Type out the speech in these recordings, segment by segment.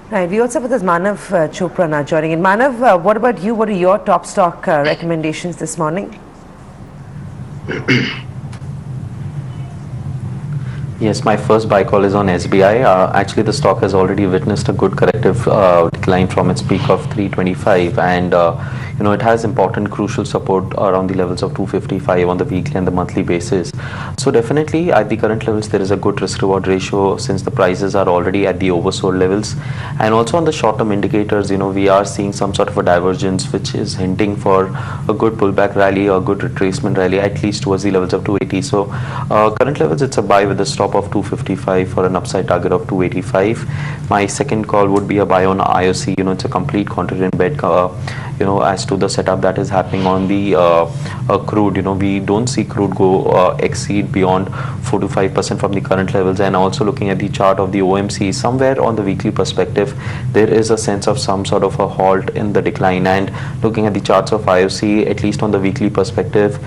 Right. We also have with us Manav Chopra now joining in. Manav, what about you? What are your top stock recommendations this morning? Yes, my first buy call is on SBI. Actually, the stock has already witnessed a good corrective decline from its peak of 325, and it has important crucial support around the levels of 255 on the weekly and the monthly basis. So definitely at the current levels there is a good risk reward ratio since the prices are already at the oversold levels, and also on the short term indicators, we are seeing some sort of a divergence which is hinting for a good pullback rally or good retracement rally at least towards the levels of 280. So current levels it's a buy with a stop of 255 for an upside target of 285. My second call would be a buy on IOC. It's a complete contrarian bet as to the setup that is happening on the crude. We don't see crude go exceed beyond 4 to 5% from the current levels, and also looking at the chart of the OMC, somewhere on the weekly perspective there is a sense of some sort of a halt in the decline, and looking at the charts of IOC, at least on the weekly perspective,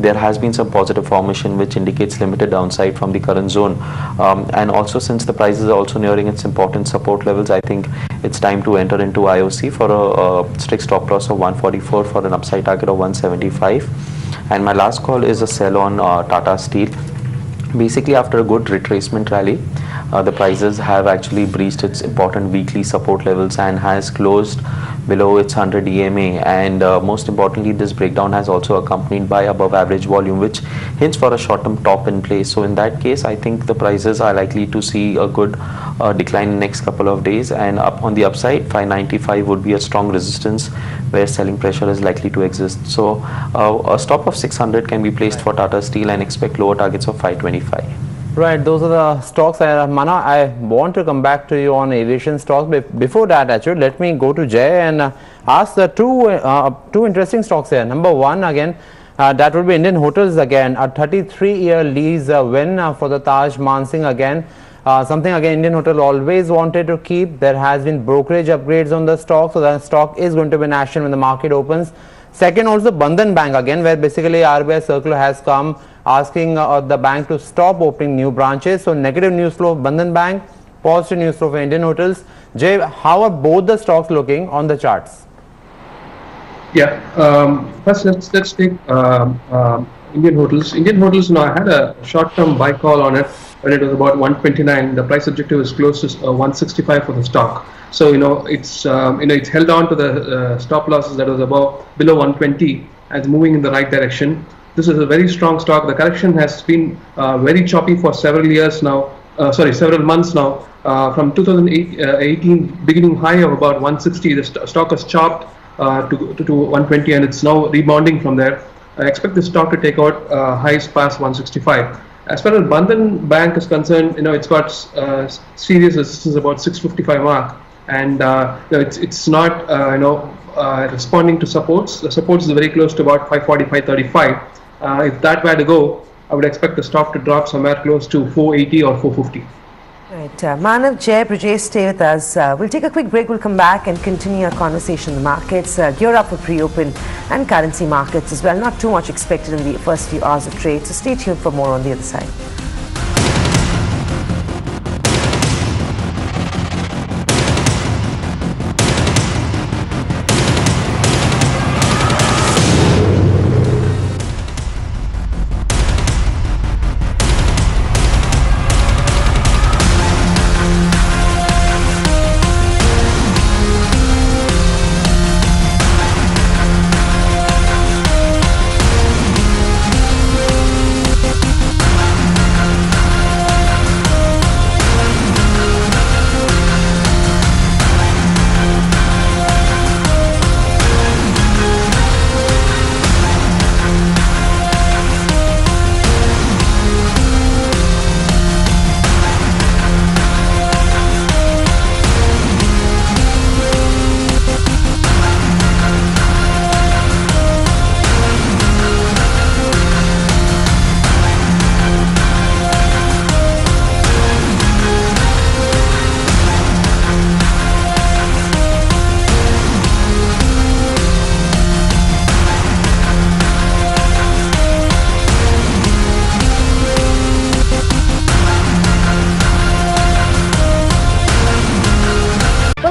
there has been some positive formation which indicates limited downside from the current zone, and also since the prices are also nearing its important support levels, I think it's time to enter into IOC for a strict stop loss of 144 for an upside target of 175. And my last call is a sell on Tata Steel. Basically, after a good retracement rally, the prices have actually breached its important weekly support levels and has closed below its 100 EMA, and most importantly this breakdown has also accompanied by above average volume which hints for a short term top in place. So in that case I think the prices are likely to see a good decline in next couple of days, and up on the upside 595 would be a strong resistance where selling pressure is likely to exist. So a stop of 600 can be placed for Tata Steel and expect lower targets of 525. Right, those are the stocks. Mana, I want to come back to you on aviation stocks. Before that, actually, let me go to Jay and ask the two interesting stocks here. Number one, again, that would be Indian Hotels again. A 33-year lease win for the Taj Mansingh again. Something again Indian Hotel always wanted to keep. There has been brokerage upgrades on the stock, so the stock is going to be in action when the market opens. Second, also Bandhan Bank again, where basically RBI circular has come asking the bank to stop opening new branches. So negative news flow of Bandhan Bank, positive news flow for Indian Hotels. Jay, how are both the stocks looking on the charts? Yeah, first let's take Indian Hotels. Indian Hotels, I had a short-term buy call on it when it was about 129. The price objective is close to 165 for the stock. So it's it's held on to the stop losses that was below 120 and moving in the right direction. This is a very strong stock. The correction has been very choppy for several years now. Several months now. From 2018 beginning high of about 160, the stock has chopped to 120, and it's now rebounding from there. I expect the stock to take out highs past 165. As far as Bandhan Bank is concerned, it's got serious resistance about 655 mark, and it's not responding to supports. The supports is very close to about 540, 535. If that were to go, I would expect the stock to drop somewhere close to 480 or 450. Right. Manav, Jay, Brajesh, stay with us. We'll take a quick break. We'll come back and continue our conversation on the markets. Gear up for pre-open and currency markets as well. Not too much expected in the first few hours of trade. So stay tuned for more on the other side.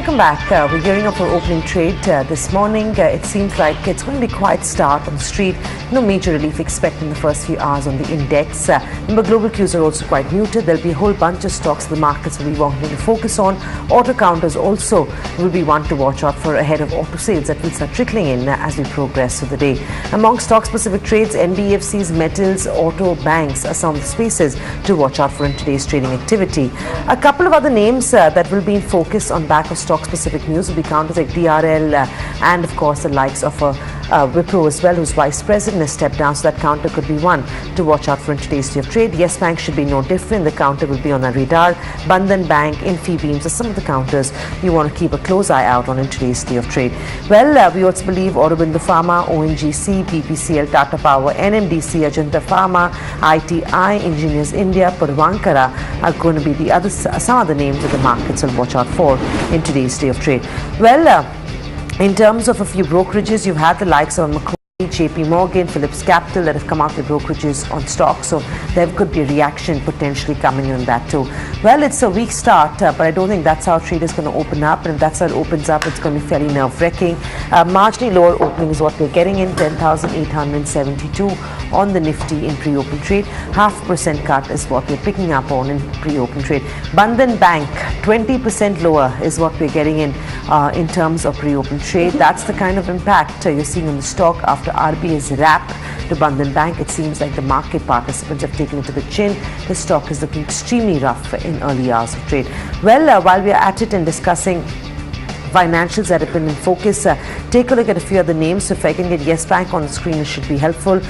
Welcome back. We're gearing up for opening trade this morning. It seems like it's going to be quite start on the street. No major relief expected in the first few hours on the index. Remember, global cues are also quite muted. There'll be a whole bunch of stocks the markets will be wanting to focus on. Auto counters also will be one to watch out for ahead of auto sales that will start trickling in as we progress through the day. Among stock-specific trades, NBFCs, metals, auto, banks are some of the spaces to watch out for in today's trading activity. A couple of other names that will be in focus on back of stock-specific news will be counters like DRL and, of course, the likes of Wipro as well, whose vice president has stepped down, so that counter could be one to watch out for in today's day of trade. Yes Bank should be no different. The counter will be on our radar. Bandhan Bank, Infibeams are some of the counters you want to keep a close eye out on in today's day of trade. Well, we also believe Aurobindo Pharma, ONGC, BPCL, Tata Power, NMDC, Ajanta Pharma, ITI, Engineers India, Puravankara are going to be the other some other names that the markets will watch out for in today's day of trade. Well, in terms of a few brokerages, you've had the likes of Macquarie, JP Morgan, Phillips Capital that have come out with brokerages on stock, so there could be a reaction potentially coming in on that too. Well, it's a weak start, but I don't think that's how trade is going to open up, and if that's how it opens up, it's going to be fairly nerve-wrecking. Marginally lower opening is what we're getting in, 10,872 on the Nifty in pre-open trade. 0.5% cut is what we're picking up on in pre-open trade. Bandhan Bank, 20% lower is what we're getting in terms of pre-open trade. That's the kind of impact you're seeing on the stock after RBI's wrap to Bandhan Bank. It seems like the market participants have taken it to the chin. The stock is looking extremely rough in early hours of trade. Well, while we are at it and discussing financials that have been in focus, take a look at a few other names. So if I can get Yes Bank on the screen, it should be helpful.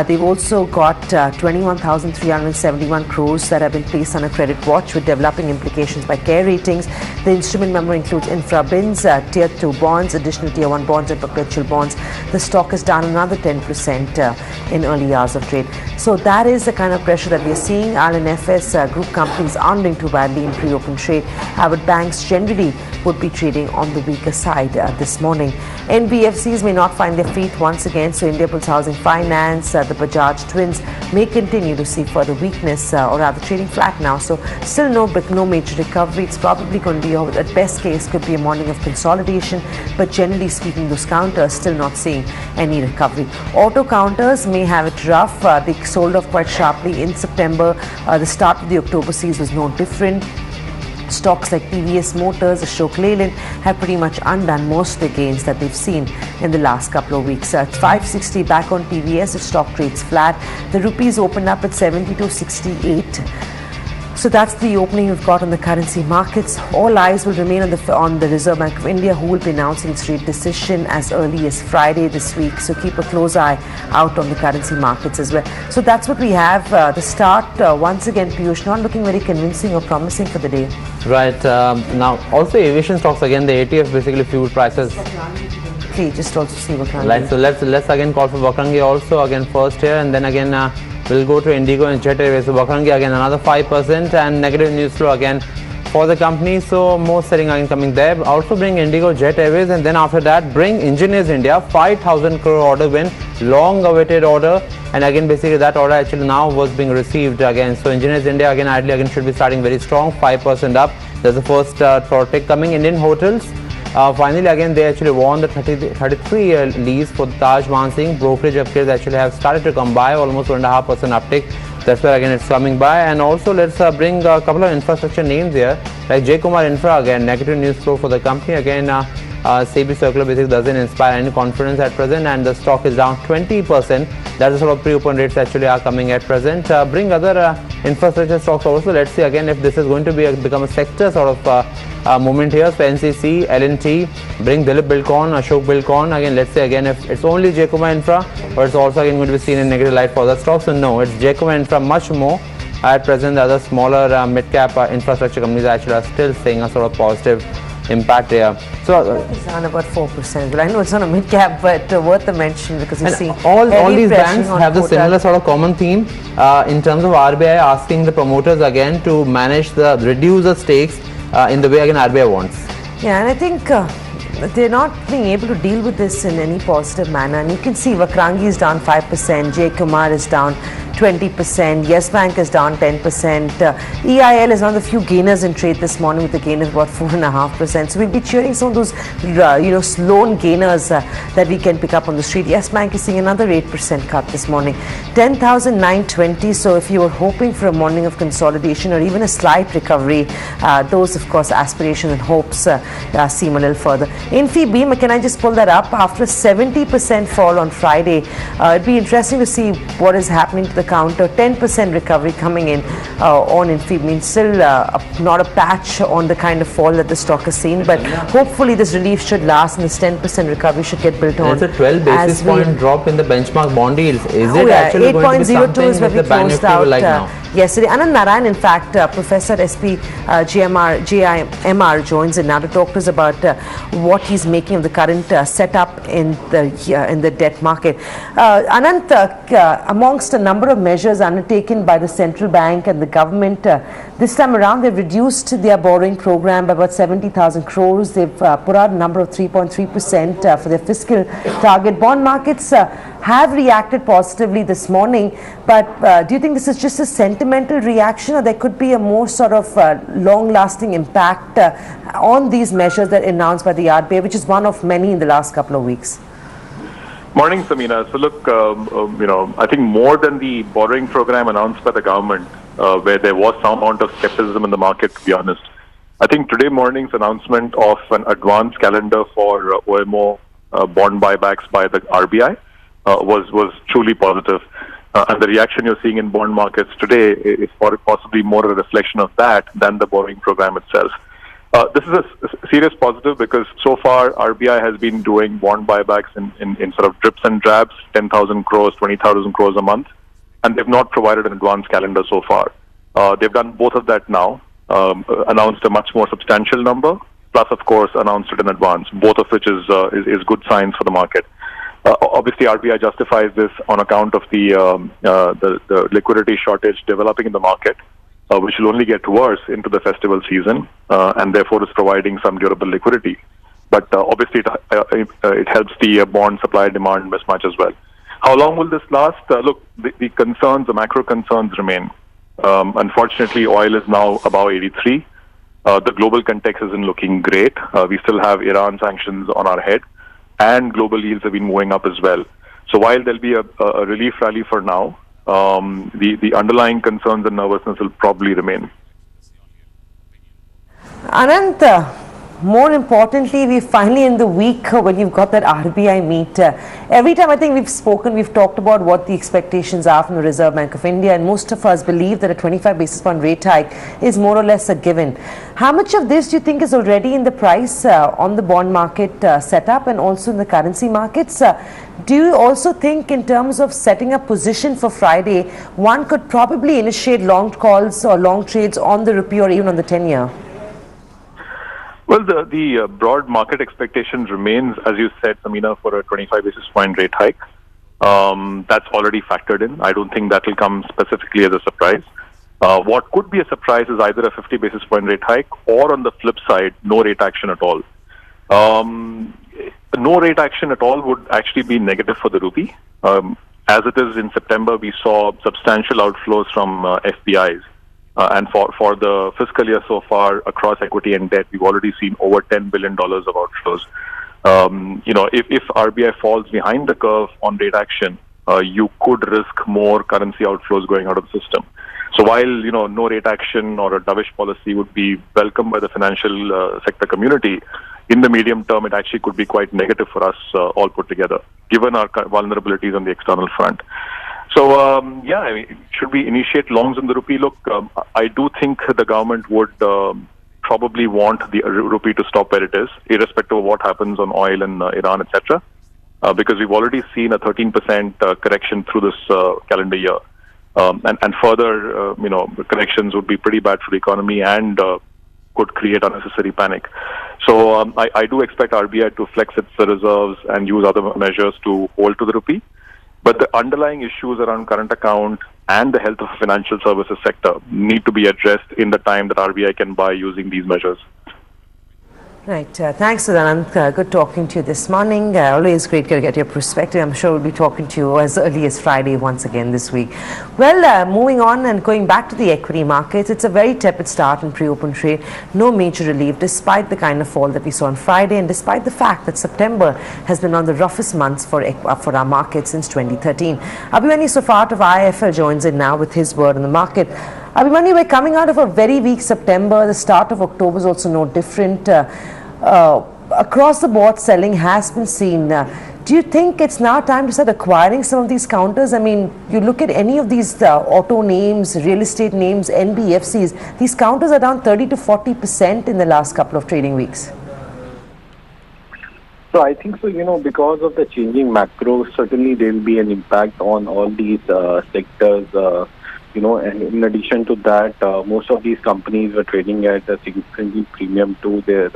They've also got 21,371 crores that have been placed on a credit watch with developing implications by care ratings. The instrument member includes infra bins, tier 2 bonds, additional tier 1 bonds and perpetual bonds. The stock is down another 10% in early hours of trade. So that is the kind of pressure that we are seeing. RNFS group companies aren't doing too badly in pre-open trade. But banks generally would be trading on the weaker side this morning. NBFCs may not find their feet once again, so Indiabulls Housing Finance, the Bajaj Twins may continue to see further weakness, or rather trading flat now. So still no major recovery. It's probably going to be, at best case, could be a morning of consolidation, but generally speaking, those counters still not seeing any recovery. Auto counters may have it rough. They sold off quite sharply in September. The start of the October season was no different. Stocks like TVS Motors, Ashok Leyland have pretty much undone most of the gains that they've seen in the last couple of weeks. At 560 back on TVS, the stock trades flat. The rupees opened up at 72.68. So that's the opening we've got on the currency markets. All eyes will remain on the Reserve Bank of India, who will be announcing its rate decision as early as Friday this week. So keep a close eye out on the currency markets as well. So that's what we have. The start, once again, Piyush, not looking very convincing or promising for the day. Right. Now, also aviation stocks, again, the ATF basically fuel prices. Please, just also see Vakrangi. Right, so let's again call for Vakrangi also, again first here, and then again we'll go to Indigo and Jet Airways. So Vakrangi again another 5% and negative news flow again for the company. So more selling again coming there. Also bring Indigo, Jet Airways, and then after that bring Engineers India, 5,000 crore order win, long awaited order, and again basically that order actually now was being received again. So Engineers India again ideally again should be starting very strong, 5% up. There's the first for tick coming. Indian Hotels. Finally, again, they actually won the 33 lease for the Taj Mansingh. Brokerage upgrades actually have started to come by, almost 1.5% uptick. That's where again it's coming by. And also, let's bring a couple of infrastructure names here, like J Kumar Infra. Again, negative news flow for the company. Again, SEBI circular basically doesn't inspire any confidence at present, and the stock is down 20%. That's the sort of pre-open rates actually are coming at present. Bring other infrastructure stocks also. Let's see again if this is going to become a sector sort of movement here. So NCC, L&T, bring Dilip Buildcon, Ashok Buildcon. Again, let's say again if it's only J Kumar Infra, or it's also again going to be seen in negative light for other stocks. So no, it's J Kumar Infra much more. At present, the other smaller mid-cap infrastructure companies actually are still seeing a sort of positive impact here. So it's down about 4%. Well, I know it's not a mid cap, but worth a mention because you see all these banks have the similar sort of common theme in terms of RBI asking the promoters again to reduce the stakes in the way again RBI wants. Yeah, and I think they're not being able to deal with this in any positive manner. And you can see Vakrangi is down 5%, J Kumar is down 20%. Yes Bank is down 10%. EIL is one of the few gainers in trade this morning with a gain of about 4.5%. So we'll be cheering some of those loan gainers that we can pick up on the street. Yes Bank is seeing another 8% cut this morning. 10,920. So if you were hoping for a morning of consolidation or even a slight recovery, those of course aspirations and hopes seem a little further. InfiBeam, can I just pull that up? After a 70% fall on Friday, it'd be interesting to see what is happening to the counter. 10% recovery coming in on InfiBeam. Still not a patch on the kind of fall that the stock has seen, but hopefully this relief should last and this 10% recovery should get built on. There's a 12 basis point drop in the benchmark bond yields. Is it actually going to be something is where we that the Bank closed Nifty out will like now? Yesterday. Anand Narayan, in fact, Professor SP JIMR joins in now to talk to us about what he's making of the current setup in the debt market. Anand, amongst a number of measures undertaken by the central bank and the government, this time around they've reduced their borrowing program by about 70,000 crores. They've put out a number of 3.3% for their fiscal target. Bond markets have reacted positively this morning, but do you think this is just a sentimental reaction, or there could be a more sort of long-lasting impact on these measures that are announced by the RBI, which is one of many in the last couple of weeks? Morning, Samina. So look, I think more than the borrowing program announced by the government, where there was some amount of skepticism in the market, to be honest, I think today morning's announcement of an advance calendar for OMO bond buybacks by the RBI was truly positive. And the reaction you're seeing in bond markets today is possibly more a reflection of that than the borrowing program itself. This is a serious positive because so far RBI has been doing bond buybacks in sort of drips and drabs, 10,000 crores, 20,000 crores a month, and they've not provided an advance calendar so far. They've done both of that now, announced a much more substantial number, plus of course announced it in advance, both of which is good signs for the market. Obviously, RBI justifies this on account of the liquidity shortage developing in the market, which will only get worse into the festival season, and therefore is providing some durable liquidity. But obviously, it helps the bond supply-demand mismatch as well. How long will this last? Look, the concerns, the macro concerns remain. Unfortunately, oil is now above 83. The global context isn't looking great. We still have Iran sanctions on our head, and global yields have been moving up as well. So while there'll be a relief rally for now, the underlying concerns and nervousness will probably remain. Anant, more importantly, we're finally in the week when you've got that RBI meet. Every time I think we've talked about what the expectations are from the Reserve Bank of India, and most of us believe that a 25 basis point rate hike is more or less a given. How much of this do you think is already in the price on the bond market setup and also in the currency markets? Do you also think in terms of setting up position for Friday, one could probably initiate long calls or long trades on the rupee or even on the 10-year? Well, the broad market expectation remains, as you said, Samina, for a 25 basis point rate hike. That's already factored in. I don't think that will come specifically as a surprise. What could be a surprise is either a 50 basis point rate hike or, on the flip side, no rate action at all. No rate action at all would actually be negative for the rupee. As it is in September, we saw substantial outflows from FPIs. And for the fiscal year so far, across equity and debt, we've already seen over $10 billion of outflows. If RBI falls behind the curve on rate action, you could risk more currency outflows going out of the system. So while, no rate action or a dovish policy would be welcomed by the financial sector community, in the medium term, it actually could be quite negative for us all put together, given our vulnerabilities on the external front. So, should we initiate longs in the rupee? Look, I do think the government would probably want the rupee to stop where it is, irrespective of what happens on oil and Iran, etc. Because we've already seen a 13% correction through this calendar year. And further, corrections would be pretty bad for the economy and could create unnecessary panic. So I do expect RBI to flex its reserves and use other measures to hold to the rupee. But the underlying issues around current account and the health of the financial services sector need to be addressed in the time that RBI can buy using these measures. Right. Thanks, Sudanand. Good talking to you this morning. Always great to get your perspective. I'm sure we'll be talking to you as early as Friday once again this week. Well, moving on and going back to the equity markets, it's a very tepid start in pre-open trade. No major relief despite the kind of fall that we saw on Friday and despite the fact that September has been one of the roughest months for our market since 2013. Abhimanyu Sofat of IIFL joins in now with his word on the market. Abhimanyu, we're coming out of a very weak September. The start of October is also no different. Across the board, selling has been seen. Do you think it's now time to start acquiring some of these counters? I mean, you look at any of these auto names, real estate names, NBFCs, these counters are down 30 to 40% in the last couple of trading weeks. So I think so, because of the changing macro, certainly there will be an impact on all these sectors, and in addition to that, most of these companies were trading at a significantly premium to their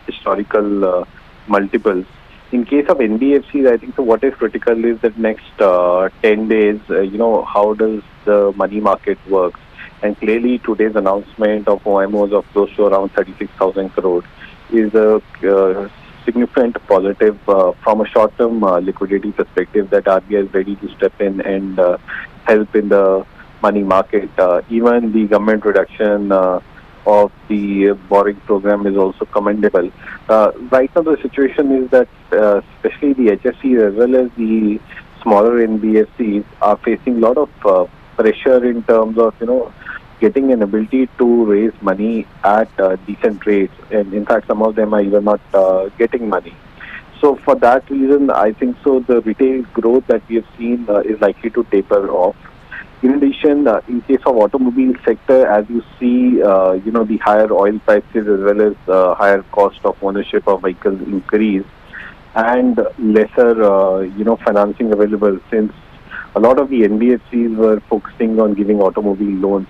historical multiples. In case of NBFCs, I think so what is critical is that next 10 days, how does the money market work? And clearly today's announcement of OMOs of close to around 36,000 crore is a significant positive from a short-term liquidity perspective that RBI is ready to step in and help in the money market. Even the government reduction of the borrowing program is also commendable. Right now the situation is that especially the HFCs as well as the smaller NBFCs are facing a lot of pressure in terms of getting an ability to raise money at decent rates, and in fact some of them are even not getting money. So for that reason, I think so the retail growth that we have seen is likely to taper off. In addition, in case of automobile sector, as you see, the higher oil prices as well as higher cost of ownership of vehicles increase, and lesser, financing available, since a lot of the NBFCs were focusing on giving automobile loans.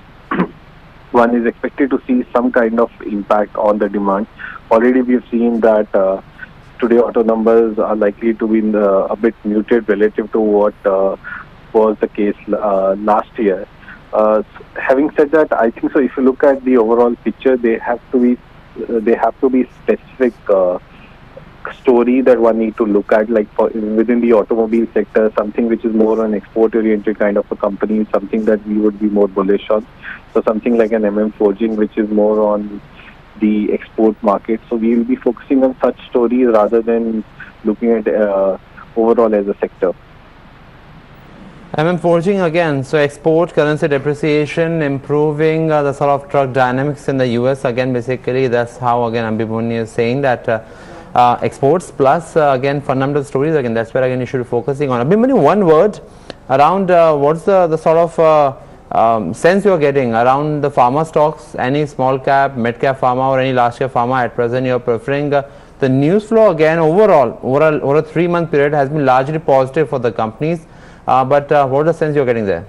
One is expected to see some kind of impact on the demand. Already we have seen that today auto numbers are likely to be a bit muted relative to what was the case last year. Having said that, I think so if you look at the overall picture, they have to be specific story that one need to look at, like within the automobile sector, something which is more an export oriented kind of a company, something that we would be more bullish on. So something like an Forging, which is more on the export market. So we will be focusing on such stories rather than looking at overall as a sector. Forging again, so export, currency depreciation, improving the sort of truck dynamics in the US. Again, basically that's how again Abhimanyu is saying that exports plus again fundamental stories, again that's where again you should be focusing on. Abhimanyu, one word around what's the sort of sense you are getting around the pharma stocks, any small cap, mid cap pharma or any large cap pharma at present you are preferring. The news flow again overall over a 3-month period has been largely positive for the companies. But what is the sense you're getting there?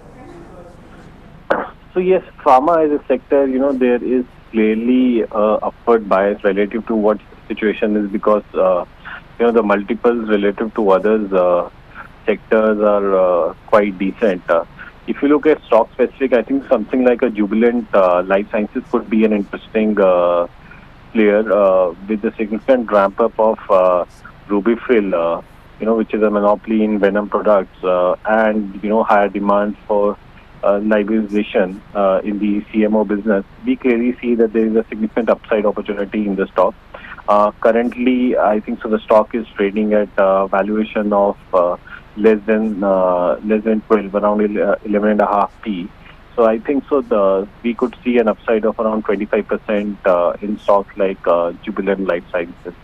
So yes, pharma as a sector, there is clearly upward bias relative to what the situation is, because the multiples relative to others sectors are quite decent. If you look at stock specific, I think something like a Jubilant Life Sciences could be an interesting player with the significant ramp up of Rubifil. Which is a monopoly in venom products, and higher demand for liberalization in the CMO business. We clearly see that there is a significant upside opportunity in the stock. Currently, I think so the stock is trading at valuation of less than 12, around 11.5 P. So I think so we could see an upside of around 25% in stocks like Jubilant Life Sciences.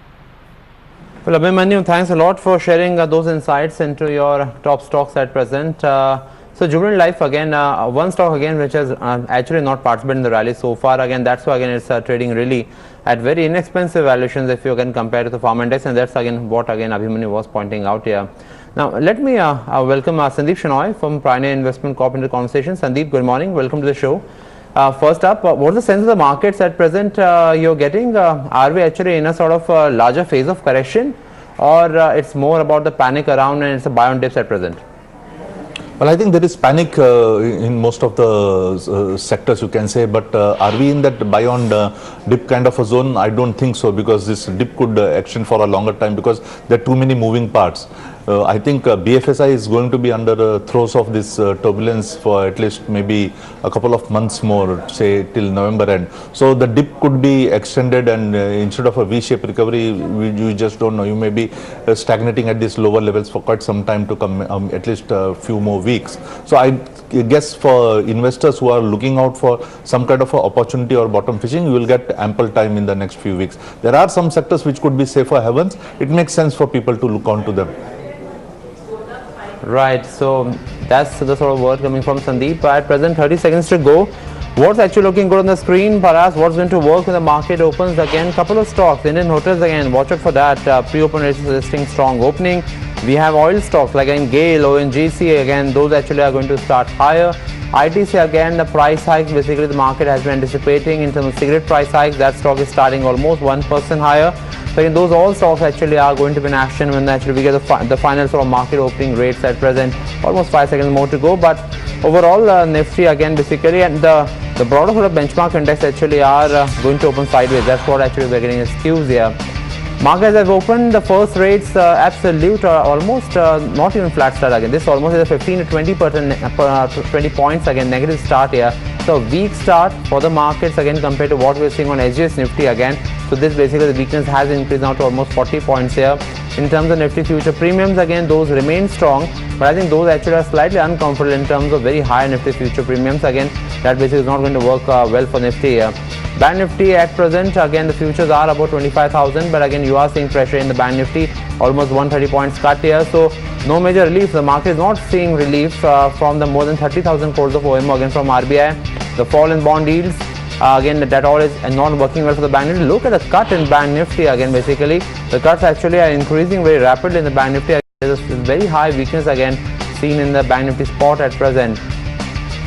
Well, Abhimanyu, thanks a lot for sharing those insights into your top stocks at present. So Jubilant Life again, one stock again which has actually not participated in the rally so far. Again, that's why again it's trading really at very inexpensive valuations if you can compare to the farm index, and that's again what again Abhimanyu was pointing out here. Now let me welcome Sandeep Shenoy from Pioneer Investment Corp into the conversation. Sandeep, good morning. Welcome to the show. First up, what's the sense of the markets at present you're getting? Are we actually in a sort of larger phase of correction, or it's more about the panic around and it's a buy on dips at present? Well, I think there is panic in most of the sectors, you can say, but are we in that buy on dip kind of a zone? I don't think so, because this dip could extend for a longer time, because there are too many moving parts. I think BFSI is going to be under throes of this turbulence for at least maybe a couple of months more, say till November end. So the dip could be extended, and instead of a V-shaped recovery, you just don't know. You may be stagnating at these lower levels for quite some time to come, at least a few more weeks. So I guess for investors who are looking out for some kind of a opportunity or bottom fishing, you will get ample time in the next few weeks. There are some sectors which could be safer havens. It makes sense for people to look onto them. Right, so that's the sort of word coming from Sandeep. At present, 30 seconds to go. What's actually looking good on the screen? Perhaps what's going to work when the market opens again? Couple of stocks, Indian hotels again, watch out for that. Pre-open rates suggesting strong opening. We have oil stocks like again GAIL, ONGC again, those actually are going to start higher. ITC again, the price hikes basically the market has been anticipating in terms of cigarette price hikes. That stock is starting almost 1% higher. So in those all stocks actually are going to be in action when actually we get the final sort of market opening rates at present. Almost 5 seconds more to go, but overall Nifty again basically, and the broader sort of benchmark index actually are going to open sideways. That's what actually we're getting excuse here. Markets have opened, the first rates absolute almost not even flat start again. This almost is a 15 to 20 points again negative start here. So weak start for the markets again compared to what we're seeing on SGS Nifty again. So this basically the weakness has increased now to almost 40 points here. In terms of Nifty future premiums again, those remain strong, but I think those actually are slightly uncomfortable in terms of very high Nifty future premiums again. That basically is not going to work well for Nifty here. Bank Nifty at present again the futures are about 25,000, but again you are seeing pressure in the Bank Nifty, almost 130 points cut here. So no major relief. The market is not seeing relief from the more than 30,000 crores of OMO again from RBI. The fall in bond yields again that all is not working well for the Bank Nifty. Look at the cut in Bank Nifty again. Basically the cuts actually are increasing very rapidly in the Bank Nifty. There is very high weakness again seen in the Bank Nifty spot at present.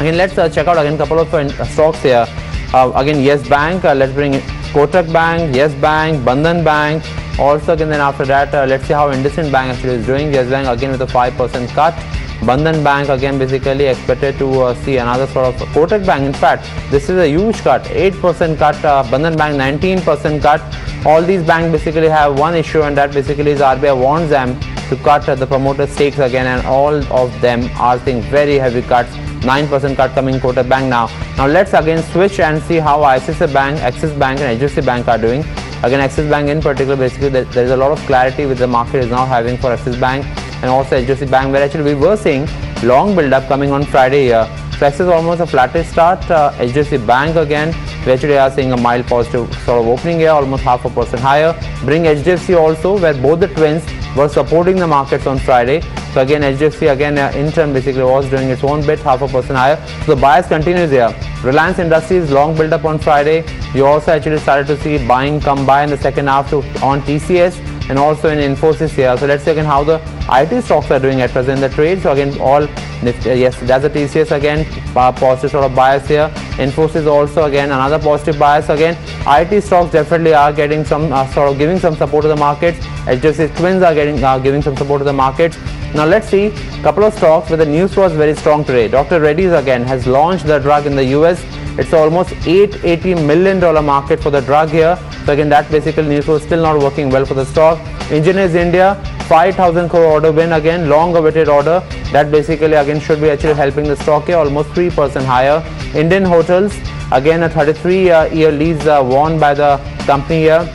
Again let's check out again couple of stocks here. Again Yes Bank, let's bring in Kotak Bank, Yes Bank, Bandhan Bank. Also again then after that let's see how IndusInd Bank actually is doing. Yes Bank again with a 5% cut. Bandhan Bank again basically expected to see another sort of Kotak Bank. In fact, this is a huge cut, 8% cut. Bandhan Bank 19% cut. All these banks basically have one issue, and that basically is RBI warns them to cut the promoter stakes again, and all of them are seeing very heavy cuts. 9% cut coming Kotak Bank now. Now let's again switch and see how ICICI Bank, Axis Bank and HDFC Bank are doing. Again Axis Bank in particular, basically there is a lot of clarity which the market is now having for Axis Bank and also HDFC Bank, where actually we were seeing long build up coming on Friday here. So Axis almost a flattish start. HDFC Bank again, we actually are seeing a mild positive sort of opening here, almost 0.5% higher. Bring HDFC also, where both the twins were supporting the markets on Friday. So again HDFC again in turn basically was doing its own bit, 0.5% higher. So the bias continues here. Reliance Industries long build up on Friday. You also actually started to see buying come by in the second half on TCS and also in Infosys here. So let's see again how the IT stocks are doing at present in the trade. So again all yes, that's the TCS again, positive sort of bias here. Infosys also again another positive bias again. IT stocks definitely are getting some sort of giving some support to the markets. HDFC twins are giving some support to the markets. Now let's see a couple of stocks where the news was very strong today. Dr. Reddy's again has launched the drug in the US. It's almost $880 million market for the drug here. So again that basically news was still not working well for the stock. Engineers India 5,000 crore order win again, long awaited order. That basically again should be actually helping the stock here, almost 3% higher. Indian Hotels again a 33-year lease won by the company here.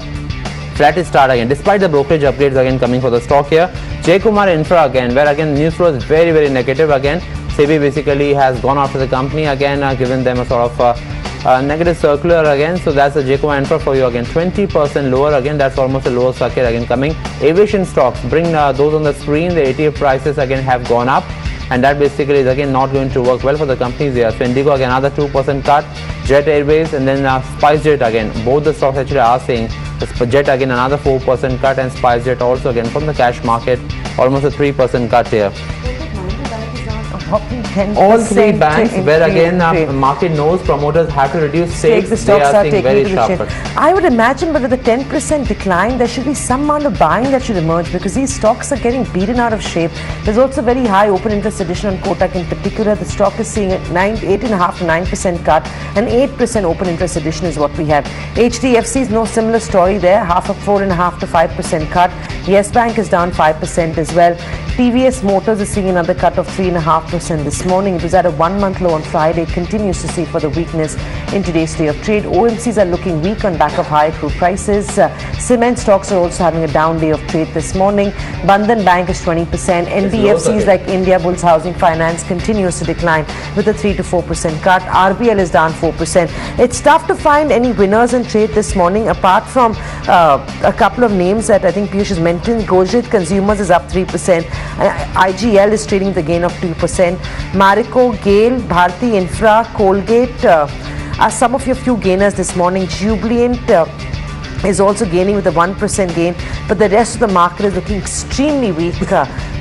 Flattish start again despite the brokerage upgrades again coming for the stock here. J Kumar Infra again, where again news flow is very negative again. SEBI basically has gone after the company again, given them a sort of negative circular again. So that's the J Kumar Infra for you again, 20% lower again. That's almost a lower circuit again coming. Aviation stocks, bring those on the screen. The ATF prices again have gone up, and that basically is again not going to work well for the companies here. So Indigo again another 2% cut. Jet Airways and then SpiceJet again. Both the stocks actually are seeing Jet again another 4% cut, and SpiceJet also again from the cash market almost a 3% cut here. dropping 10%. All three banks where again market knows promoters have to reduce stakes, the they stocks are are seeing taking very to the sharp chin. cuts. I would imagine, but with the 10% decline, there should be some amount of buying that should emerge because these stocks are getting beaten out of shape. There's also very high open interest addition on Kotak in particular. The stock is seeing a 8.5 to 9% cut, and 8% open interest addition is what we have. HDFC is no similar story there, half a 4.5 to 5% cut. Yes Bank is down 5% as well. TVS Motors is seeing another cut of 3.5% this morning. It was at a 1-month low on Friday, continues to see further weakness in today's day of trade. OMCs are looking weak on back of high crude prices. Cement stocks are also having a down day of trade this morning. Bandhan Bank is 20%. NBFCs like India Bulls Housing Finance continues to decline with a 3 to 4% cut. RBL is down 4%. It's tough to find any winners in trade this morning apart from a couple of names that I think Piyush has mentioned. Gojit Consumers is up 3%. IGL is trading with a gain of 2%. Marico, Gale, Bharti Infra, Colgate are some of your few gainers this morning. Jubilant is also gaining with a 1% gain, but the rest of the market is looking extremely weak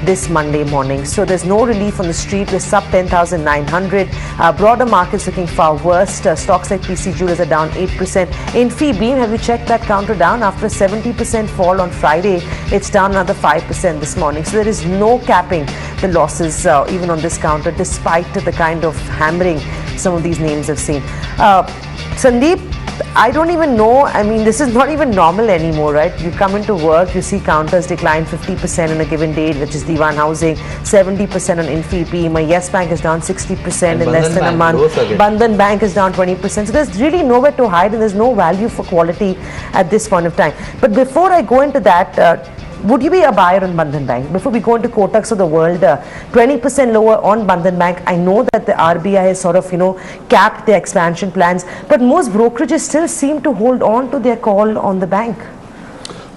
this Monday morning. So there's no relief on the street. We're sub 10,900. Broader markets looking far worse. Stocks like PC Jewelers are down 8%. Infibeam, have you checked that counter down? After a 70% fall on Friday, it's down another 5% this morning. So there is no capping the losses even on this counter, despite the kind of hammering some of these names have seen. Sandeep, I don't even know. I mean, this is not even normal anymore, right? You come into work, you see counters decline 50% in a given day, which is Diwan Housing, 70% on Infibeam. Yes Bank is down 60% in less than a month. Bandhan Bank is down 20%. So there's really nowhere to hide, and there's no value for quality at this point of time. But before I go into that, would you be a buyer on Bandhan Bank? Before we go into Kotaks of the world, 20% lower on Bandhan Bank. I know that the RBI has sort of, capped their expansion plans, but most brokerages still seem to hold on to their call on the bank.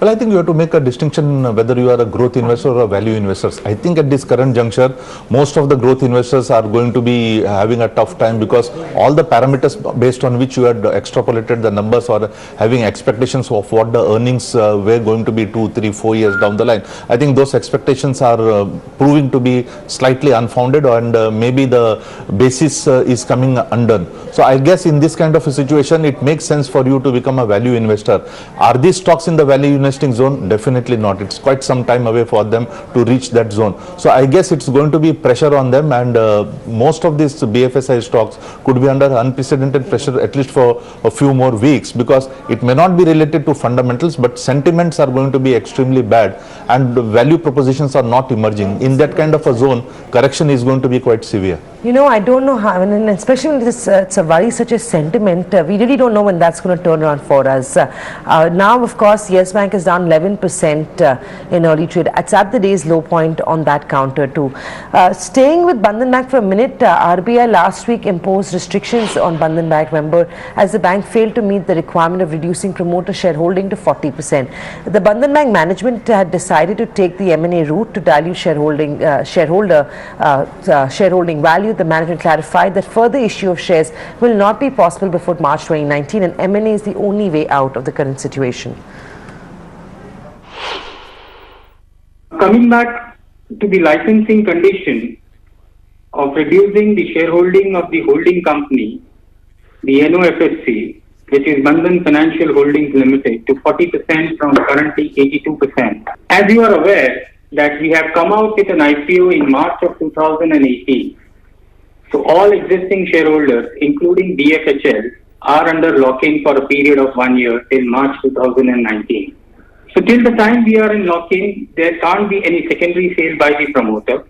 Well, I think you have to make a distinction whether you are a growth investor or a value investor. I think at this current juncture, most of the growth investors are going to be having a tough time because all the parameters based on which you had extrapolated the numbers or having expectations of what the earnings were going to be 2, 3, 4 years down the line. I think those expectations are proving to be slightly unfounded, and maybe the basis is coming undone. So I guess in this kind of a situation, it makes sense for you to become a value investor. Are these stocks in the value investing zone? Definitely not. It's quite some time away for them to reach that zone. So I guess it's going to be pressure on them, and most of these BFSI stocks could be under unprecedented pressure at least for a few more weeks, because it may not be related to fundamentals, but sentiments are going to be extremely bad and the value propositions are not emerging. In that kind of a zone, correction is going to be quite severe. I don't know how, and especially when it's a worry such as sentiment, we really don't know when that's going to turn around for us. Now, of course, Yes Bank is down 11% in early trade. It's at the day's low point on that counter too. Staying with Bandhan Bank for a minute, RBI last week imposed restrictions on Bandhan Bank, remember, as the bank failed to meet the requirement of reducing promoter shareholding to 40%. The Bandhan Bank management had decided to take the M&A route to dilute shareholding value. The management clarified that further issue of shares will not be possible before March 2019, and M&A is the only way out of the current situation. Coming back to the licensing condition of reducing the shareholding of the holding company, the NOFSC, which is Bandhan Financial Holdings Limited, to 40% from currently 82%. As you are aware that we have come out with an IPO in March of 2018. So all existing shareholders, including BFHL, are under lock-in for a period of 1 year till March 2019. So till the time we are in lock-in, there can't be any secondary sale by the promoter.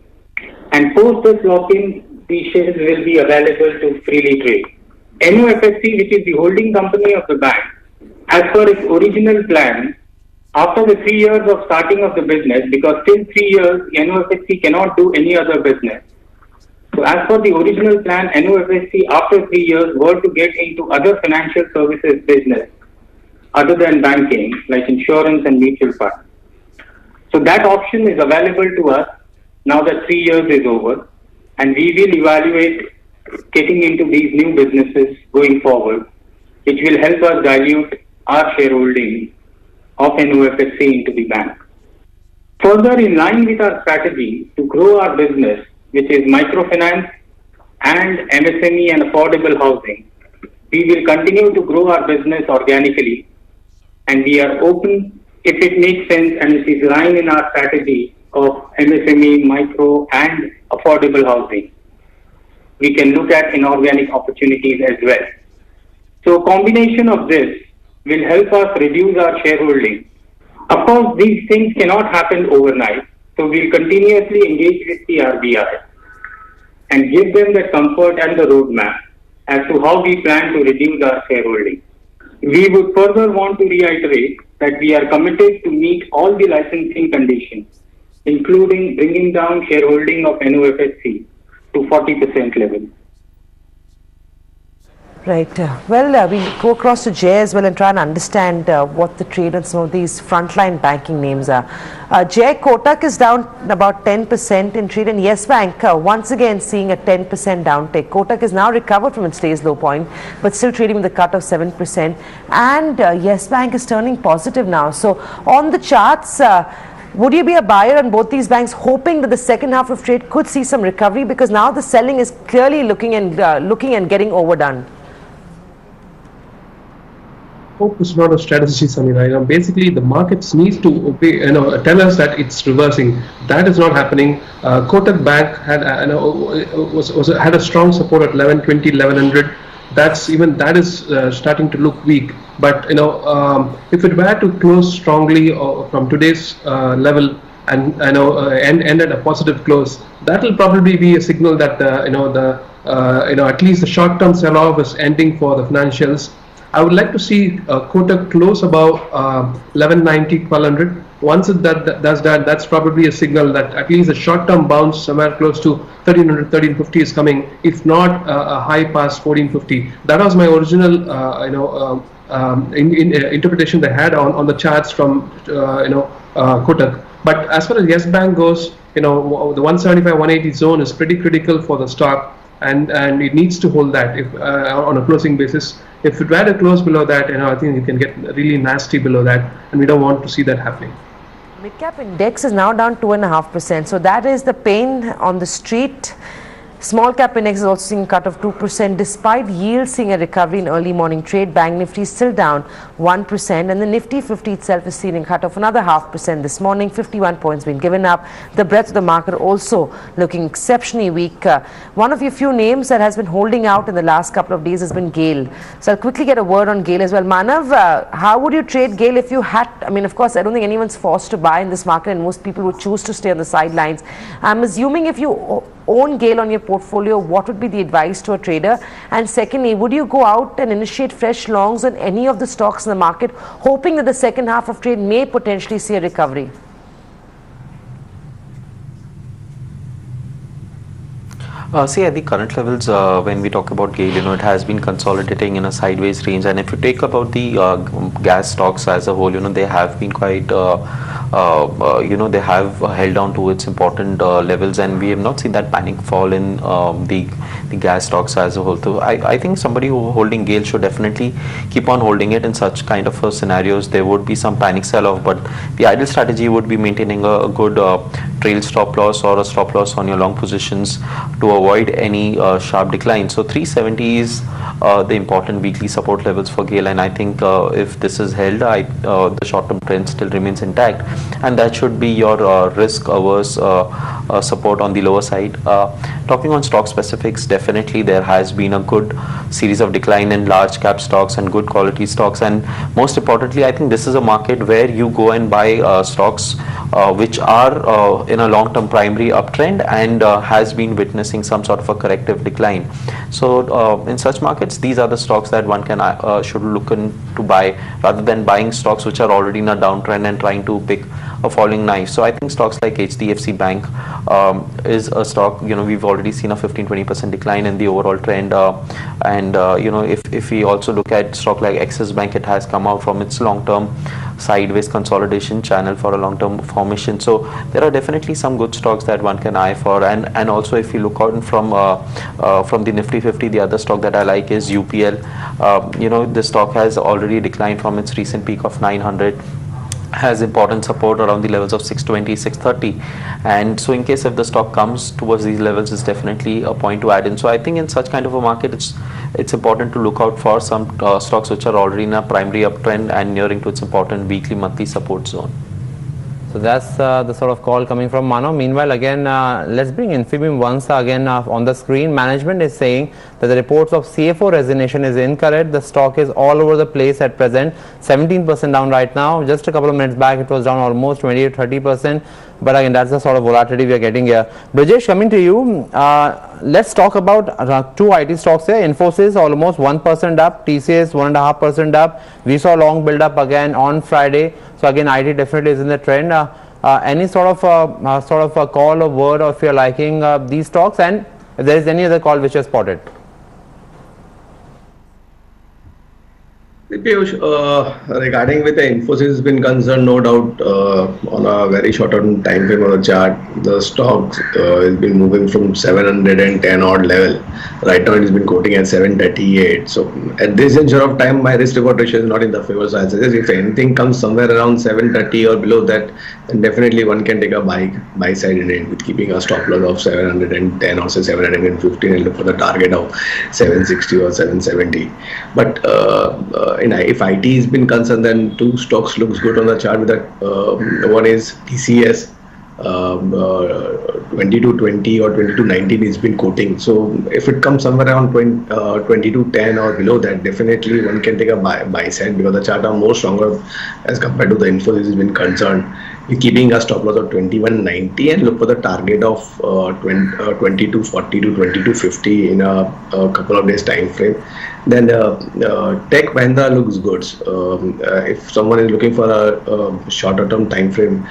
And post this lock-in, the shares will be available to freely trade. NOFSC, which is the holding company of the bank, as per its original plan, after the 3 years of starting of the business, because till 3 years, NOFSC cannot do any other business. So as per the original plan, NOFSC after 3 years were to get into other financial services business other than banking, like insurance and mutual funds. So that option is available to us now that 3 years is over, and we will evaluate getting into these new businesses going forward, which will help us dilute our shareholding of NOFSC into the bank. Further, in line with our strategy to grow our business which is microfinance and MSME and affordable housing, we will continue to grow our business organically, and we are open if it makes sense and it is lying in our strategy of MSME, micro and affordable housing. We can look at inorganic opportunities as well. So a combination of this will help us reduce our shareholding. Of course, these things cannot happen overnight, so we'll continuously engage with the RBI and give them the comfort and the roadmap as to how we plan to reduce our shareholding. We would further want to reiterate that we are committed to meet all the licensing conditions, including bringing down shareholding of NOFSC to 40% level. Right. We'll go across to Jay as well and try and understand what the trade on some of these frontline banking names are. Jay, Kotak is down about 10% in trade, and Yes Bank once again seeing a 10% downtick. Kotak is now recovered from its day's low point, but still trading with a cut of 7%. And Yes Bank is turning positive now. So on the charts, would you be a buyer on both these banks, hoping that the second half of trade could see some recovery, because now the selling is clearly looking and getting overdone? Hope is not a strategy, Samina. Basically, the markets need to obey, tell us that it's reversing. That is not happening. Kotak Bank had, had a strong support at 1120, 1100. That is starting to look weak. But if it were to close strongly from today's level and end at a positive close, that will probably be a signal that at least the short-term sell-off is ending for the financials. I would like to see Kotak close above 1190, 1200. Once it does that, that's probably a signal that at least a short-term bounce somewhere close to 1300, 1350 is coming, if not a high past 1450. That was my original, interpretation they had on the charts from, Kotak. But as far as Yes Bank goes, the 175, 180 zone is pretty critical for the stock, and it needs to hold that if on a closing basis. If it were to close below that, I think you can get really nasty below that, and we don't want to see that happening. Mid-cap index is now down 2.5%. So that is the pain on the street. Small cap index is also seeing a cut of 2%, despite yields seeing a recovery in early morning trade. Bank Nifty is still down 1%, and the Nifty 50 itself is seeing a cut of another 0.5% this morning. 51 points being given up. The breadth of the market also looking exceptionally weak. One of your few names that has been holding out in the last couple of days has been GAIL. So I'll quickly get a word on GAIL as well. Manav, how would you trade GAIL if you had? I mean, of course, I don't think anyone's forced to buy in this market, and most people would choose to stay on the sidelines. I'm assuming if you own GAIL on your portfolio, what would be the advice to a trader? And secondly, would you go out and initiate fresh longs on any of the stocks in the market, hoping that the second half of trade may potentially see a recovery? See, at the current levels, when we talk about GAIL, it has been consolidating in a sideways range. And if you take about the gas stocks as a whole, they have been quite, they have held on to its important levels, and we have not seen that panic fall in the gas stocks as a whole. So I think somebody who holding GAIL should definitely keep on holding it. In such kind of scenarios, there would be some panic sell-off, but the ideal strategy would be maintaining a good trail stop loss or a stop loss on your long positions to avoid any sharp decline. So 370 is the important weekly support levels for GAIL, and I think if this is held, the short-term trend still remains intact, and that should be your risk-averse support on the lower side. Talking on stock specifics, definitely there has been a good series of decline in large cap stocks and good quality stocks, and most importantly, I think this is a market where you go and buy stocks which are in a long-term primary uptrend and has been witnessing some sort of a corrective decline. So in such markets, these are the stocks that one can should look into buy, rather than buying stocks which are already in a downtrend and trying to pick a falling knife. So I think stocks like HDFC Bank is a stock, we've already seen a 15-20% decline in the overall trend, and if we also look at stock like Axis Bank, it has come out from its long-term sideways consolidation channel for a long-term formation. So there are definitely some good stocks that one can eye for, and also if you look out from the Nifty 50, the other stock that I like is UPL. The stock has already declined from its recent peak of 900, has important support around the levels of 620, 630, and so in case if the stock comes towards these levels, is definitely a point to add in. So I think in such kind of a market, it's important to look out for some stocks which are already in a primary uptrend and nearing to its important weekly, monthly support zone. So that's the sort of call coming from Manav. Meanwhile, again, let's bring Infibeam once again on the screen. Management is saying that the reports of CFO resignation is incorrect. The stock is all over the place at present. 17% down right now. Just a couple of minutes back, it was down almost 20 to 30%. But again, that's the sort of volatility we are getting here. Brajesh, coming to you, let's talk about two IT stocks here. Infosys almost 1% up, TCS 1.5% up. We saw long build up again on Friday. So again, IT definitely is in the trend. Any sort of a call or word, or if you're liking these stocks, and if there is any other call which you spotted? Piyush, regarding with the Infosys has been concerned, no doubt, on a very short-term time frame on the chart, the stock has been moving from 710 odd level. Right now it has been quoting at 738. So at this juncture of time, my risk reward ratio is not in the favor. So I suggest if anything comes somewhere around 730 or below that, then definitely one can take a buy side in it, with keeping a stop loss of 710 or say 715 and look for the target of 760 or 770. But if IT has been concerned, then two stocks looks good on the chart. With that, one is TCS, 2220 or 2219 has been quoting. So if it comes somewhere around 2210 or below that, definitely one can take a buy side, because the chart are more stronger as compared to the Infosys has been concerned. We're keeping a stop loss of 2190 and look for the target of 2240 to 2250 in a couple of days time frame. Then Tech Mahindra looks good. If someone is looking for a shorter term time frame,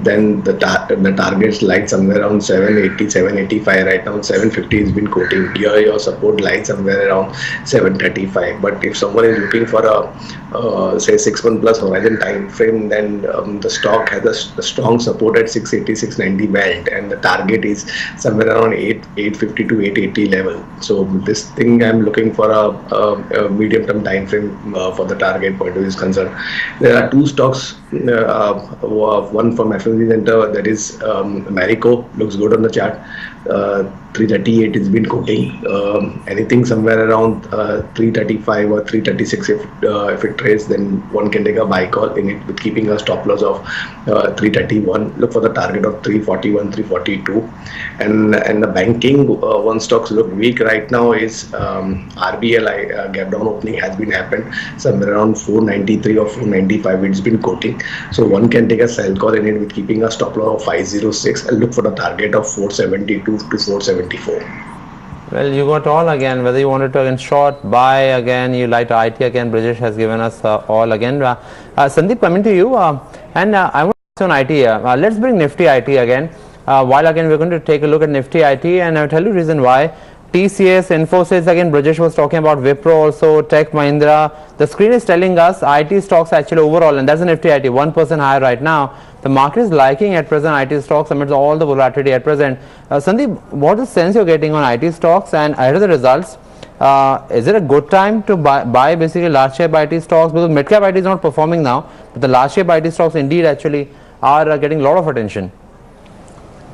then the targets lie somewhere around 780, 785. Right now 750 has been quoting. Here your support lies somewhere around 735. But if someone is looking for a say 6 month plus horizon time frame, then the stock has a strong support at 680, 690 belt, and the target is somewhere around 850 to 880 level. So this thing I'm looking for a medium term time frame for the target point of view is concerned. There are two stocks, one from FMC Center, that is Marico, looks good on the chart. 338 has been quoting. Anything somewhere around 335 or 336, if it trades, then one can take a buy call in it, with keeping a stop loss of 331. Look for the target of 341, 342. And the banking one stocks look weak right now is RBL. Gap down opening has been happened somewhere around 493 or 495. It's been quoting. So one can take a sell call in it, with keeping a stop loss of 506 and look for the target of 472 to 474. Well, you got all again, whether you wanted to again short, buy again, you like IT again. Brajesh has given us all again. Sandeep, coming to you, and I want to ask on IT. Let's bring Nifty IT again. While again we're going to take a look at Nifty IT, and I'll tell you the reason why. TCS, Infosys, again Brajesh was talking about Wipro also, Tech Mahindra. The screen is telling us IT stocks actually overall, and that's a Nifty IT 1% higher right now. The market is liking at present IT stocks amidst all the volatility at present. Sandeep, what is the sense you're getting on IT stocks, and ahead of the results, is it a good time to buy basically large cap IT stocks? Because mid cap IT is not performing now, but the large cap IT stocks indeed actually are getting a lot of attention.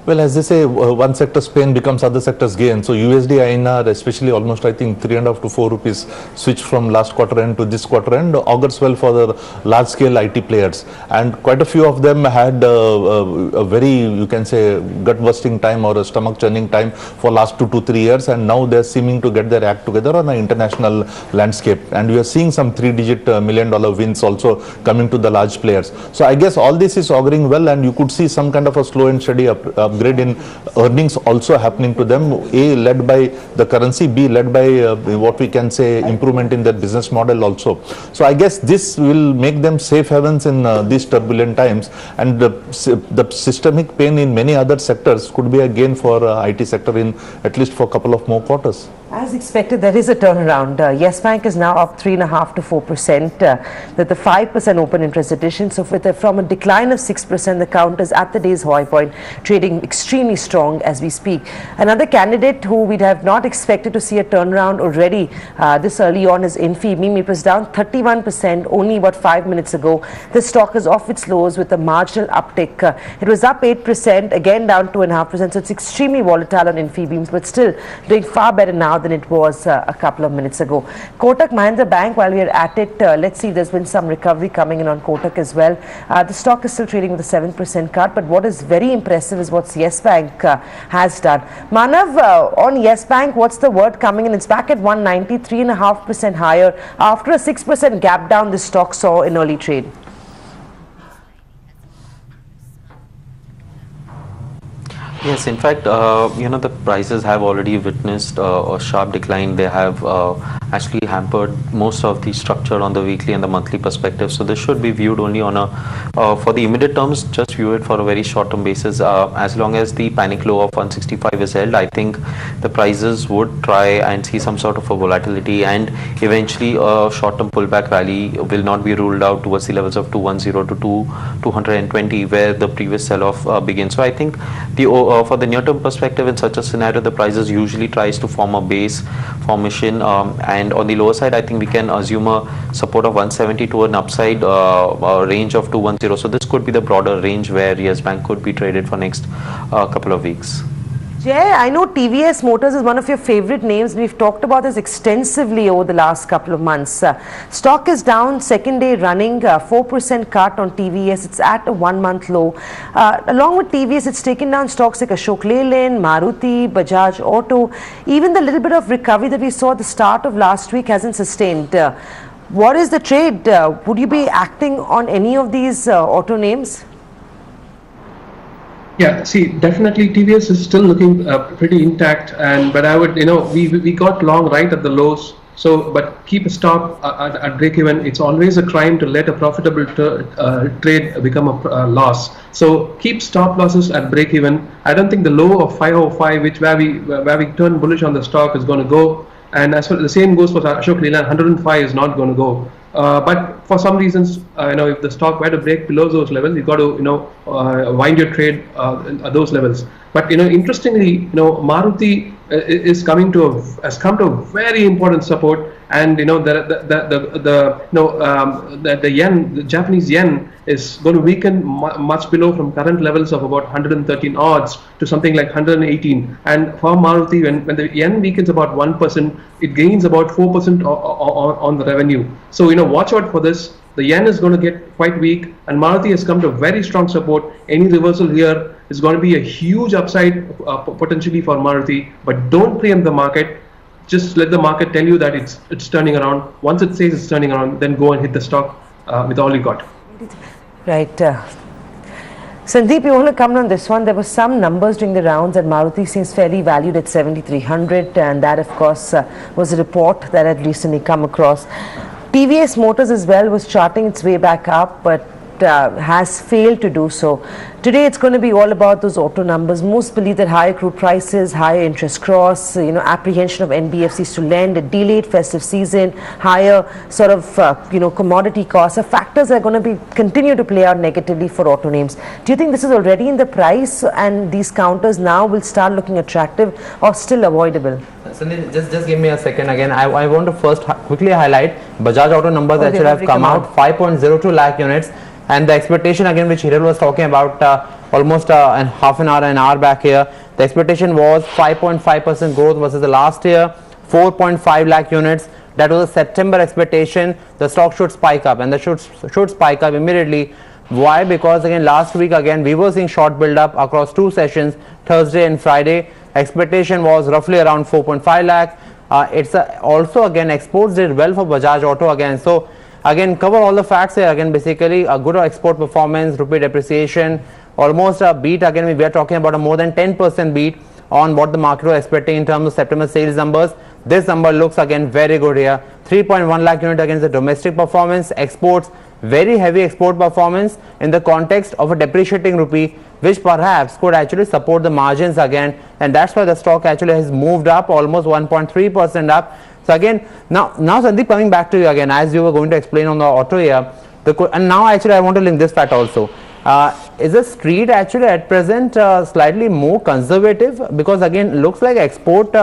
Well, as they say, one sector's pain becomes other sector's gain. So USD INR, especially almost I think 3.5 to 4 rupees switched from last quarter end to this quarter end, augurs well for the large scale IT players. And quite a few of them had a very, you can say, gut busting time or a stomach churning time for last 2 to 3 years. And now they're seeming to get their act together on an international landscape. And we are seeing some 3-digit $1 million wins also coming to the large players. So I guess all this is auguring well, and you could see some kind of a slow and steady upgrade in earnings also happening to them, A, led by the currency, B, led by what we can say improvement in their business model also. So I guess this will make them safe havens in these turbulent times, and the systemic pain in many other sectors could be a gain for IT sector in at least for a couple of more quarters. As expected, there is a turnaround. Yes Bank is now up 3.5 to 4%. That the 5% open interest addition. So from a decline of 6%, the count is at the day's high point, trading extremely strong as we speak. Another candidate who we'd have not expected to see a turnaround already this early on is Infibeam. It was down 31% only about 5 minutes ago. The stock is off its lows with a marginal uptick. It was up 8%, again down 2.5%. So it's extremely volatile on Infibeam, but still doing far better now than it was a couple of minutes ago. Kotak Mahindra Bank, while we are at it, let's see, there's been some recovery coming in on Kotak as well. The stock is still trading with a 7% cut, but what is very impressive is what Yes Bank has done. Manav, on Yes Bank, what's the word coming in? It's back at 190, 3.5% higher after a 6% gap down the stock saw in early trade. Yes, in fact, the prices have already witnessed a sharp decline. They have actually hampered most of the structure on the weekly and the monthly perspective. So this should be viewed only on a, for the immediate terms, just view it for a very short term basis. As long as the panic low of 165 is held, I think the prices would try and see some sort of a volatility, and eventually a short term pullback rally will not be ruled out towards the levels of 210 to 220 where the previous sell-off begins. So I think the for the near-term perspective, in such a scenario, the prices usually tries to form a base formation, and on the lower side, I think we can assume a support of 170 to an upside range of 210. So this could be the broader range where Yes Bank could be traded for next couple of weeks. Jay, I know TVS Motors is one of your favorite names. We've talked about this extensively over the last couple of months. Stock is down, second day running, 4% cut on TVS. It's at a 1 month low. Along with TVS, it's taken down stocks like Ashok Leyland, Maruti, Bajaj Auto. Even the little bit of recovery that we saw at the start of last week hasn't sustained. What is the trade? Would you be acting on any of these auto names? Yeah, see, definitely TVS is still looking pretty intact, but I would, we got long right at the lows. So, but keep a stop at break even. It's always a crime to let a profitable trade become a loss. So keep stop losses at break even. I don't think the low of 505, where we turn bullish on the stock, is going to go. And as well, the same goes for Ashok Leyland. 105 is not going to go. But for some reasons, if the stock were to break below those levels, you've got to, wind your trade at those levels. But interestingly, Maruti has come to a very important support, and the yen, the Japanese yen, is going to weaken much below from current levels of about 113 odds to something like 118. And for Maruti, when the yen weakens about 1%, it gains about 4% on the revenue. So watch out for this. The yen is going to get quite weak, and Maruti has come to very strong support. Any reversal here is going to be a huge upside potentially for Maruti, but don't preempt the market. Just let the market tell you that it's turning around. Once it says it's turning around, then go and hit the stock with all you got. Right. Sandeep, you want to comment on this one? There were some numbers during the rounds that Maruti seems fairly valued at 7,300, and that, of course, was a report that had recently come across. TVS Motors as well was charting its way back up, but has failed to do so. Today it's going to be all about those auto numbers. Most believe that higher crude prices, higher interest costs, apprehension of NBFCs to lend, a delayed festive season, higher sort of commodity costs are factors that are going to continue to play out negatively for auto names. Do you think this is already in the price and these counters now will start looking attractive or still avoidable? Sandeep, just give me a second again. I want to first quickly highlight Bajaj Auto numbers that should have come out, 5.02 lakh units. And the expectation again, which Hiral was talking about almost half an hour back here, the expectation was 5.5% growth versus the last year, 4.5 lakh units. That was a September expectation. The stock should spike up, and the should spike up immediately. Why? Because again, last week again we were seeing short build up across two sessions, Thursday and Friday. Expectation was roughly around 4.5 lakh. It's also again exports did well for Bajaj Auto again. So again, cover all the facts here. Again, basically a good export performance, rupee depreciation, almost a beat. Again, we are talking about a more than 10% beat on what the market was expecting in terms of September sales numbers. This number looks again very good here. 3.1 lakh unit against the domestic performance. Exports, very heavy export performance in the context of a depreciating rupee. which perhaps could actually support the margins again, and that's why the stock actually has moved up almost 1.3% up. So again, now Sandeep, coming back to you again, as you were going to explain on the auto here, and now actually I want to link this fact also. Is the street actually at present slightly more conservative, because again looks like export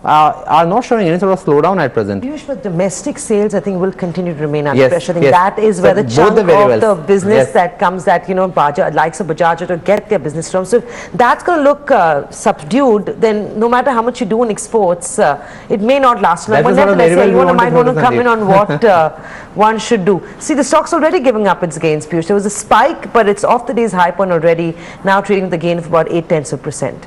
are not showing any sort of slowdown at present? Piyush, but domestic sales I think will continue to remain under pressure. I think yes. that is where the chunk of the business yes. that comes, that, you know, Bajaj, likes of Bajaj to get their business from. So if that's going to look subdued, then no matter how much you do in exports, it may not last long. But nevertheless, you might want to come in on what one should do. See, the stock's already giving up its gains, Piyush. There was a spike, but it's off the day's high point already, now trading with a gain of about 0.8%.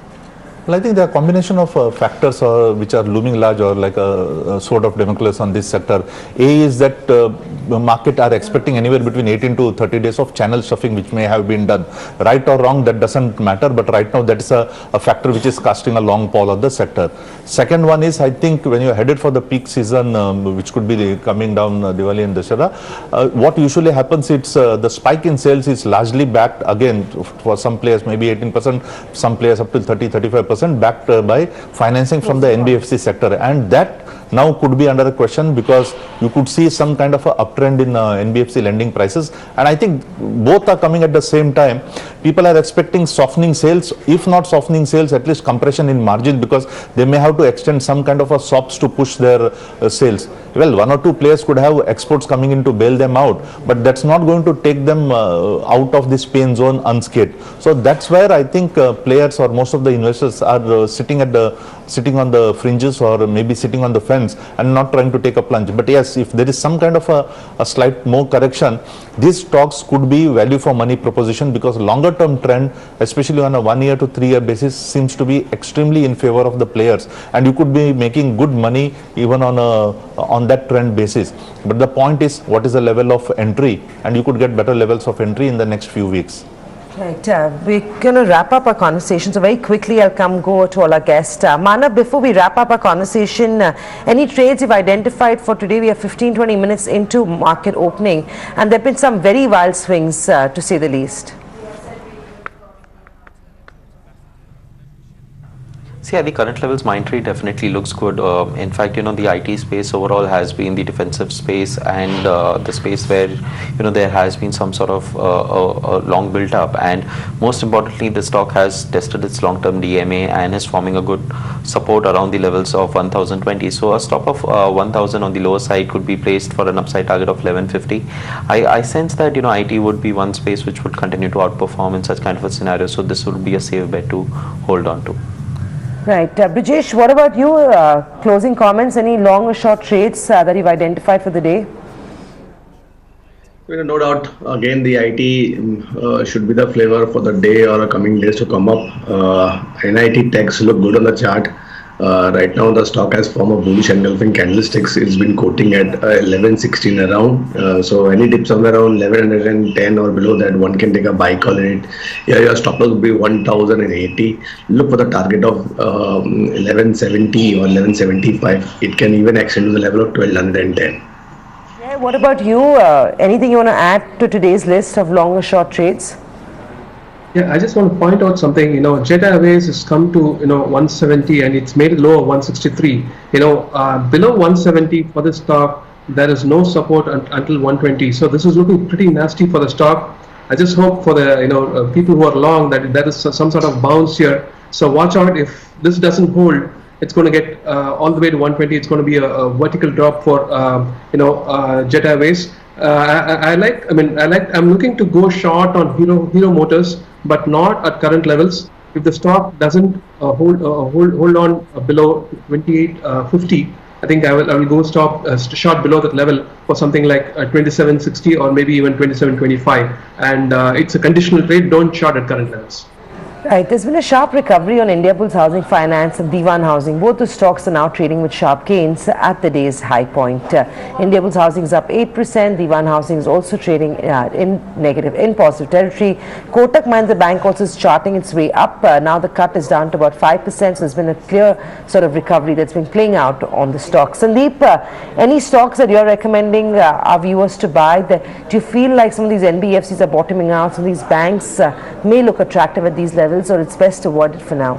Well, I think there are a combination of factors which are looming large, or like a sword of Damocles on this sector. A is that the market are expecting anywhere between 18 to 30 days of channel stuffing, which may have been done. Right or wrong, that doesn't matter, but right now that is a factor which is casting a long pall on the sector. Second one is, I think when you're headed for the peak season, which could be coming down Diwali and Dussehra, what usually happens, it's the spike in sales is largely backed again for some players, maybe 18%, some players up to 30-35%. Backed by financing from the NBFC sector, and that now could be under a question, because you could see some kind of a uptrend in NBFC lending prices, and I think both are coming at the same time. People are expecting softening sales, if not softening sales, at least compression in margin, because they may have to extend some kind of a SOPs to push their sales. Well, one or two players could have exports coming in to bail them out, but that's not going to take them out of this pain zone unscathed. So that's where I think players or most of the investors are sitting on the fringes, or maybe sitting on the fence and not trying to take a plunge. But yes, if there is some kind of a slight more correction, these stocks could be value for money proposition, because longer term trend, especially on a 1 year to 3 year basis, seems to be extremely in favor of the players, and you could be making good money even on that trend basis. But the point is, what is the level of entry, and you could get better levels of entry in the next few weeks. Right, we're going to wrap up our conversation, so very quickly I'll go to all our guests. Manav, before we wrap up our conversation, any trades you've identified for today? We are 15-20 minutes into market opening, and there have been some very wild swings, to say the least. See, at the current levels, Mindtree definitely looks good. In fact, you know, the IT space overall has been the defensive space, and the space where, you know, there has been some sort of a long built up, and most importantly, the stock has tested its long-term DMA and is forming a good support around the levels of 1020. So a stop of 1000 on the lower side could be placed for an upside target of 1150. I sense that, you know, IT would be one space which would continue to outperform in such kind of a scenario. So this would be a safe bet to hold on to. Right. Brijesh, what about you? Closing comments, any long or short trades that you've identified for the day? No doubt, again, the IT should be the flavor for the day or coming days to come up. NIT techs look good on the chart. Right now, the stock has formed a bullish engulfing candlesticks. It's been quoting at 1116 around. So any dip somewhere around 1110 or below that, one can take a buy call in it. Yeah, your stop loss would be 1080. Look for the target of 1170 or 1175. It can even extend to the level of 1210. Yeah, what about you? Anything you want to add to today's list of long or short trades? Yeah, I just want to point out something. You know, Jet Airways has come to 170, and it's made a low of 163. Below 170 for the stock, there is no support until 120. So this is looking pretty nasty for the stock. I just hope for the people who are long that there is some sort of bounce here. So watch out. If this doesn't hold, it's going to get all the way to 120. It's going to be a vertical drop for Jet Airways. I'm looking to go short on Hero Motors, but not at current levels. If the stock doesn't hold on below 28.50, I think I will go short below that level for something like 27.60 or maybe even 27.25. And it's a conditional trade. Don't short at current levels. Right, there's been a sharp recovery on Indiabulls Housing Finance and Dewan Housing. Both the stocks are now trading with sharp gains at the day's high point. Indiabulls Housing is up 8%. Dewan Housing is also trading in positive territory. Kotak Mahindra Bank also is charting its way up. Now the cut is down to about 5%. So there's been a clear sort of recovery that's been playing out on the stocks. Sandeep, any stocks that you're recommending our viewers to buy? Do you feel like some of these NBFCs are bottoming out? Some of these banks may look attractive at these levels, or it's best to avoid it for now?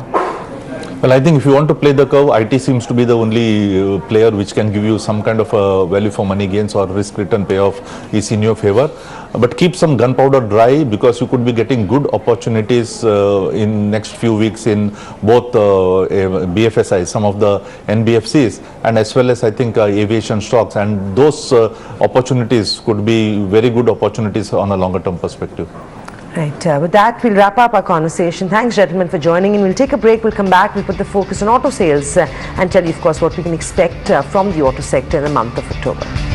Well, I think if you want to play the curve, IT seems to be the only player which can give you some kind of value for money gains or risk return payoff is in your favor. But keep some gunpowder dry, because you could be getting good opportunities in next few weeks in both BFSI, some of the NBFCs, and as well as I think aviation stocks, and those opportunities could be very good opportunities on a longer term perspective. Right, with that we'll wrap up our conversation. Thanks gentlemen for joining in. We'll take a break, we'll come back, we'll put the focus on auto sales and tell you of course what we can expect from the auto sector in the month of October.